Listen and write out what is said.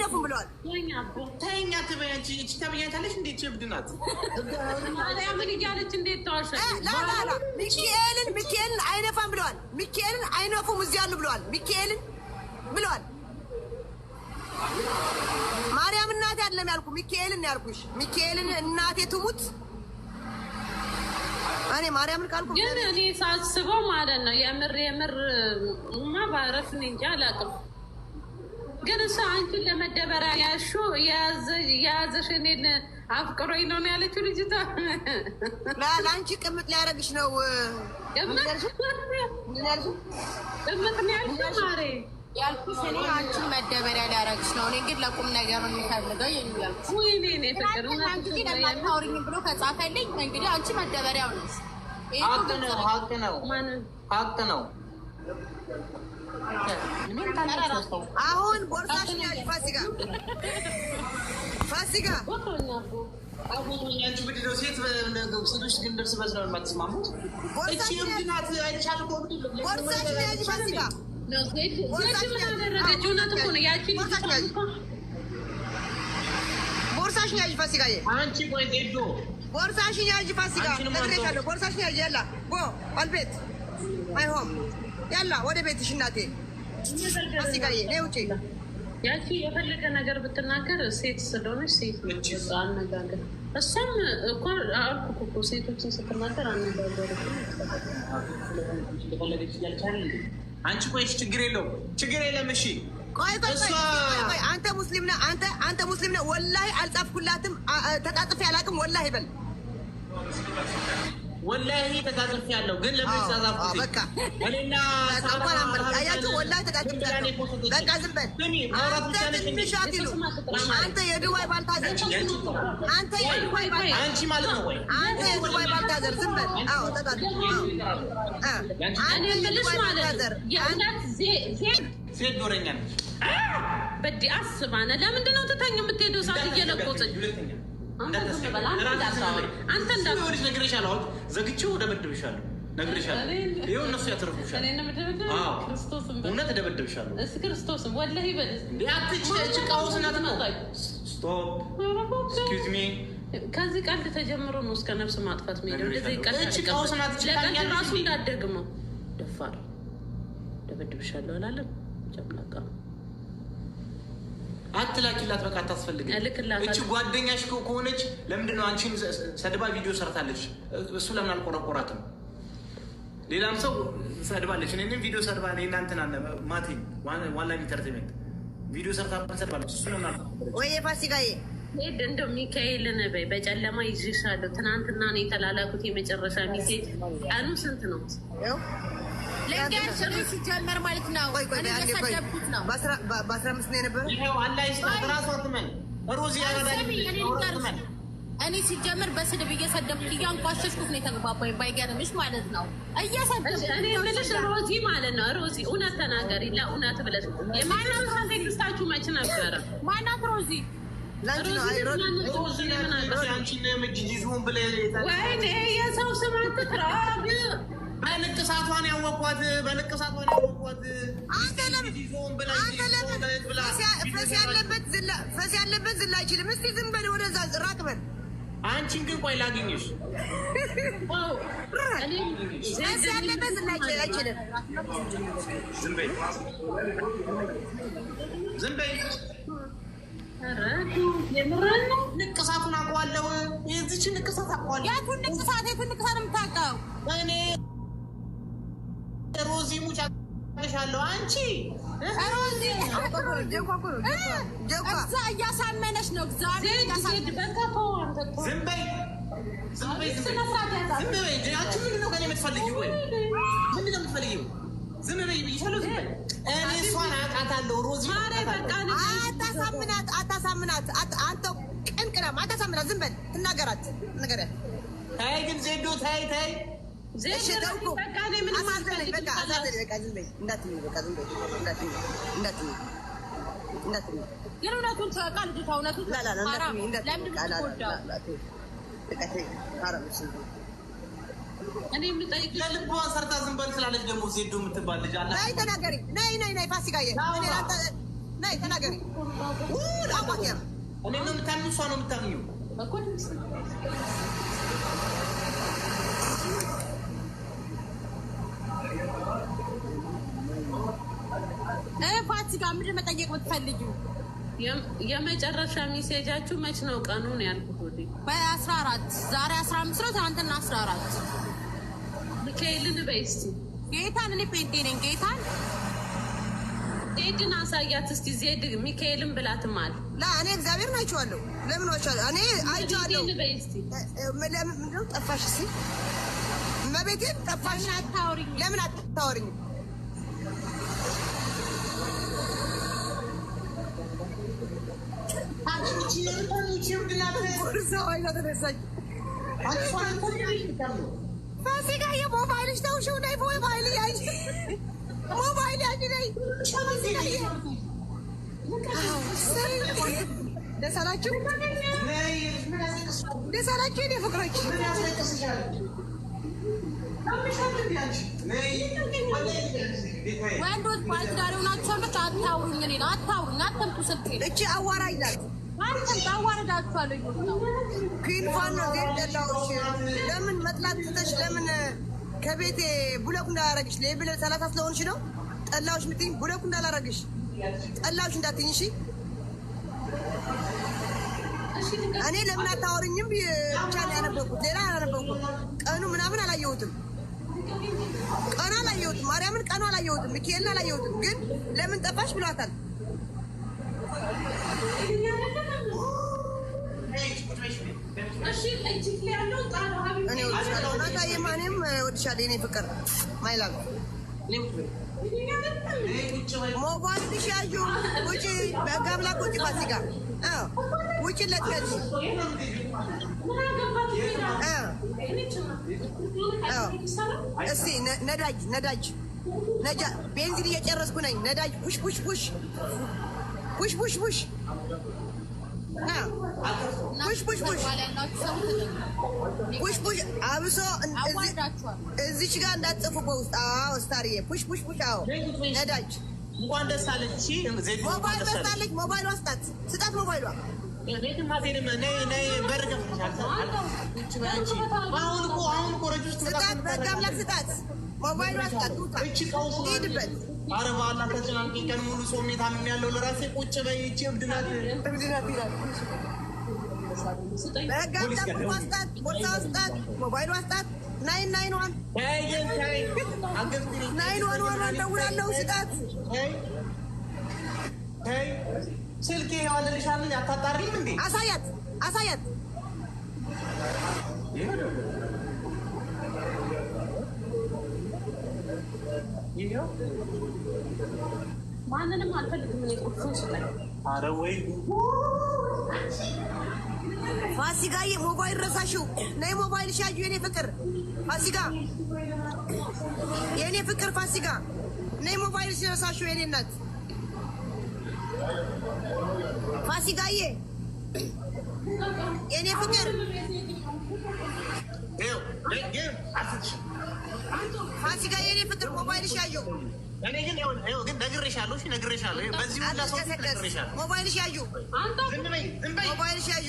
አይነፉም ብለዋል። ተኛ ትበያንቺ እቺ ታብያታለሽ እንዴት ይብድናት ማርያምን እያለች እንዴት ታዋሽ ላ ሚካኤልን አይነፋም ብለዋል። ሚካኤልን አይነፉም እዚህ ያሉ ብለዋል። ሚካኤልን ብለዋል። ማርያም እናቴ አይደለም ያልኩ ሚካኤልን ያልኩሽ። ሚካኤልን እናቴ ትሙት እኔ ማርያምን ካልኩ ግን እኔ ሳስበው ማለት ነው የምር ባረፍ እንጃ አላውቅም። ግን እሷ አንቺን ለመደበሪያ የያዘሽ እኔን አፍቅሮኝ ነው ያለችው ልጅቷ። ለአንቺ ቅምጥ ሊያደርግሽ ነው። ቅምጥ ነው ያልኩሽ ማሬ ያልኩሽ እኔ አንቺን መደበሪያ ሊያደርግሽ ነው። እኔ ግን ለቁም ነገር የሚፈልገው የሚያልኩሽ ወይኔ እኔ ፍቅር እንግዲህ ለማታወሪኝ ብሎ ከጻፈልኝ እንግዲህ አንቺ መደበሪያው ነሽ። ሀቅ ነው። አሁን ቦርሳሽን ያዥ ፋሲካ አንቺ ምንድነው ሴቶች ግን ደርስ በስለው የማትስማሙት? ቦርሳሽን ያዥ ፋሲካ ቦርሳሽን ያዥ ፋሲካ አንቺ ቆይ ዜዶ ቦርሳሽን ያዥ ፋሲካ ነግሬሻለሁ። ቦርሳሽን ያዥ ያላ አልቤት አይሆም ያላ ወደ ቤትሽ እናቴ ፋሲካዬ ነይ ውጪ። ያቺ የፈለገ ነገር ብትናገር ሴት ስለሆነች ሴት አነጋገር እሷም እኮ አልኩ እኮ ሴቶችን ስትናገር አነጋገር አንቺ ቆይሽ ችግር የለም እሺ ቆይ አንተ ሙስሊም ነህ አንተ ሙስሊም ነህ ወላሂ አልጻፍኩላትም ተጣጥፌ አላውቅም ወላሂ በል ወላሂ ተጣጥፌ ያለው ግን ለምን ተጻጻፍኩት በቃ እኔና ሳባን አያችሁ ወላሂ ተጣጥፌ በቃ ዝም በል አንተ የዱባይ ባልታዘር አንቺ ማለት ነው ወይ አንተ የዱባይ ባልታዘር ዝም በል አዎ ተጣጥፌ እኔ የምልሽ ማለት የእውነት ሴት ዶረኛ ነች በዲ አስባነ ለምንድን ነው ትተኝ የምትሄደው ሰዓት እየለቆሰች አንተ እንዳትልሽ ነግሬሻለሁ። ዘግቼው ደበድብሻለሁ ነግሬሻለሁ። ይኸው እነሱ ያተርፉሻል። እውነት ደበድብሻለሁ። ክርስቶስም ወላሂ በል ኤክስኪውዝ ሚ ከዚህ ቀልድ ተጀምሮ ነው እስከ ነፍስ ማጥፋት ሄደው ለቀልድ ራሱ እንዳትደግመው ደፋር ደበድብሻለሁ አላለም ጨምላቃ አትላኪላት በቃ አታስፈልግም። እቺ ጓደኛሽ ከሆነች ለምንድነው አንቺን ሰድባ ቪዲዮ ሰርታለች? እሱ ለምን አልቆረቆራትም? ሌላም ሰው ሰድባለች። እኔንም ቪዲዮ ሰድባ እናንተና ማቲ ዋላ ኢንተርቴይንመንት ቪዲዮ ሰርታለች። እሱ ለምን አልቆረቆራትም? ወይ ፋሲካዬ ሄድ እንደው ሚካኤልን በይ በጨለማ ይዤሻለሁ። ትናንትና ነው የተላላኩት የመጨረሻ ሚሴጅ። ቀኑ ስንት ነው? ለጋሽ ሲጀመር ማለት ነው። እየሰደብኩት ነው። በ15 ነው የነበረው። ይሄው አላህ ይስጣት ራሷ ትመን ሮዚ ያረዳኝ። እኔ ሲጀመር በስድብ እየሰደብኩት እያንቋሸሽኩት ነው የተግባባኝ። ባይገርምሽ ማለት ነው እየሰደብኩት እኔ የምልሽ ሮዚ ማለት ነው። ሮዚ እውነት ተናገሪ ለእውነት ብለሽ የማናት ቴክስታችሁ መች ነበረ? ማናት ሮዚ? ወይኔ የሰው ስም አትጥራግ። በንቅሳቷን ያወቋት ፈስ ያለበት ዝላ አይችልም። እስቲ ዝም በል ወደዛ ራቅ በል። አንቺን ግን ቆይ ላግኝሽ። ፈስ ያለበት ዝላ አይችልም። ዝም በይ የምረን ነው። ንቅሳቱን አውቀዋለሁ። የዚችን ንቅሳት አውቀዋለሁ። የቱን ንቅሳት የምታውቀው? እኔ ሮዚ ሙጫ አለሻለሁ። አንቺ ሮዚ እዛ እያሳመነች ነው። ዝም በይ አንቺ ምንድን ነው ከእኔ የምትፈልጊው? ወይ ምንድን ነው የምትፈልጊው? ዝም በይ ብዬሻለሁ። ዝም በይ እኔ እሷን አውቃታለሁ። ሮዚ አታሳምናት። አንተ ቅንቅናም አታሳምናት። ዝም በል ትናገራት። ተይ ግን ዜዶ ተይ ለልቧ ሰርታ ዝም በል ስላለች ደግሞ ዜዶ የምትባል ልጅ አለ። ተናገሪ። ነይ ፋሲካዬ ነይ ተናገሪ። አቋቂያ እኔ ነው የምታምኚው እሷ ነው የምታምኚው? ፋሲካ ምንድን መጠየቅ የምትፈልጊው? የመጨረሻ ሜሴጃችሁ መች ነው? ቀኑን ያልኩት በ14 ዛሬ 15 ነው። ትናንትና 14 ሚካኤልን በይ እስኪ። ጌታን እኔ ጴንጤ ነኝ። ጌታን ዜድን አሳያት እስኪ። ዜድ ሚካኤልን ብላትማል። እኔ እግዚአብሔር ናቸዋለሁ። ለምን ዋቸዋለሁ? እኔ አይቼዋለሁ። ለምን ጠፋሽ? እስኪ እመቤቴን ጠፋሽ። ለምን አታወሪኝም? ፋሲካ የሞባይልሽ ተውሽው ነይ። ሞባይል ያዥ፣ ሞባይል ያዥ ነይ። ደስ አላችሁ? ደስ አላችሁ? የእኔ ፍቅሮች ወንዶች ባለትዳር ሆናችሁ አታውሩኝ። እኔን አታውሩኝ። አትምጡ ስልኬን። እቺ አዋራኝ ናት። አንተም ታዋርዳችኋለሁ። ክንፋን ነው ደላዎች። ለምን መጥላት ትተሽ ለምን ከቤቴ ቡለኩ እንዳላረግሽ ለብለ 30 ስለሆንሽ ነው ጠላዎች ምትኝ። ቡለኩ እንዳላረግሽ ጠላዎች እንዳትኝ። እሺ እኔ ለምን አታወሪኝም ብቻ ነው ያነበብኩት። ሌላ አላነበብኩም። ቀኑ ምናምን አላየሁትም። ቀኑ አላየሁትም። ማርያምን ቀኑ አላየሁትም። ሚካኤልን አላየሁትም። ግን ለምን ጠፋሽ ብሏታል። እኔ ወድሻለሁ ናታዬ፣ ማንም ወድሻለሁ የኔ ፍቅር ማይላም ሞባይልሽ ያዡ ውጪ፣ በጋምላክ ውጪ። ፋሲካ ውጪ ለትያለሽ። እስቲ ነዳጅ ቤንዚን እየጨረስኩ ነኝ። ነዳጅ ፑሽ ፑሽ ፑሽ ፑሽ ፑሽ ፑሽ ፑሽ ፑሽ ፑሽ ፑሽ ፑሽ። አብሶ እዚች ጋር እንዳትጽፉ በውስጥ። አዎ ስታርዬ ፑሽ ፑሽ ፑሽ። አዎ ነዳጅ። እንኳን ደስ አለች። ሞባይል መስታለች። ሞባይሏ ስጣት፣ ስጣት ሞባይሏ። አሁን እኮ ረጅ ውስጥ ስጣት፣ በጋምላክ ስጣት ሞባይሏ ስጣት። ሂድበት። ኧረ በኋላ ተጨናንቄ ቀን ሙሉ ጾሜ ታምሜ ያለው ለራሴ ቁጭ በይ። ይህቺ እብድ ናት ይላል። በጋምላክ ስጣት፣ ቦርሳ ስጣት፣ ሞባይሏ ስጣት። ናይን ዋን ደውላለሁ። ስጣት። ስልኬ ዋለልሻለን። ያታጣሪም እንዴ? አሳያት። ማንንም አልፈልግም። ቁልፉን ስጠኝ። ኧረ ወይ ፋሲካዬ፣ ሞባይል ረሳሽው። ነይ ሞባይል ሻጁ የኔ ፍቅር ፋሲካ፣ የኔ ፍቅር ፋሲካ፣ ነይ ሞባይል ሲረሳሽው የኔ እናት ፋሲካዬ፣ የኔ ፍቅር ፋሲካ፣ የኔ ፍቅር ሞባይል ሻጁ። እኔ ግን ነግሬሻለሁ። እሺ ነግሬሻለሁ። በዚህ ሁላ ሰው ነግሬሻለሁ። ሞባይል ሻጁ፣ ዝም በይ። ሞባይል ሻጁ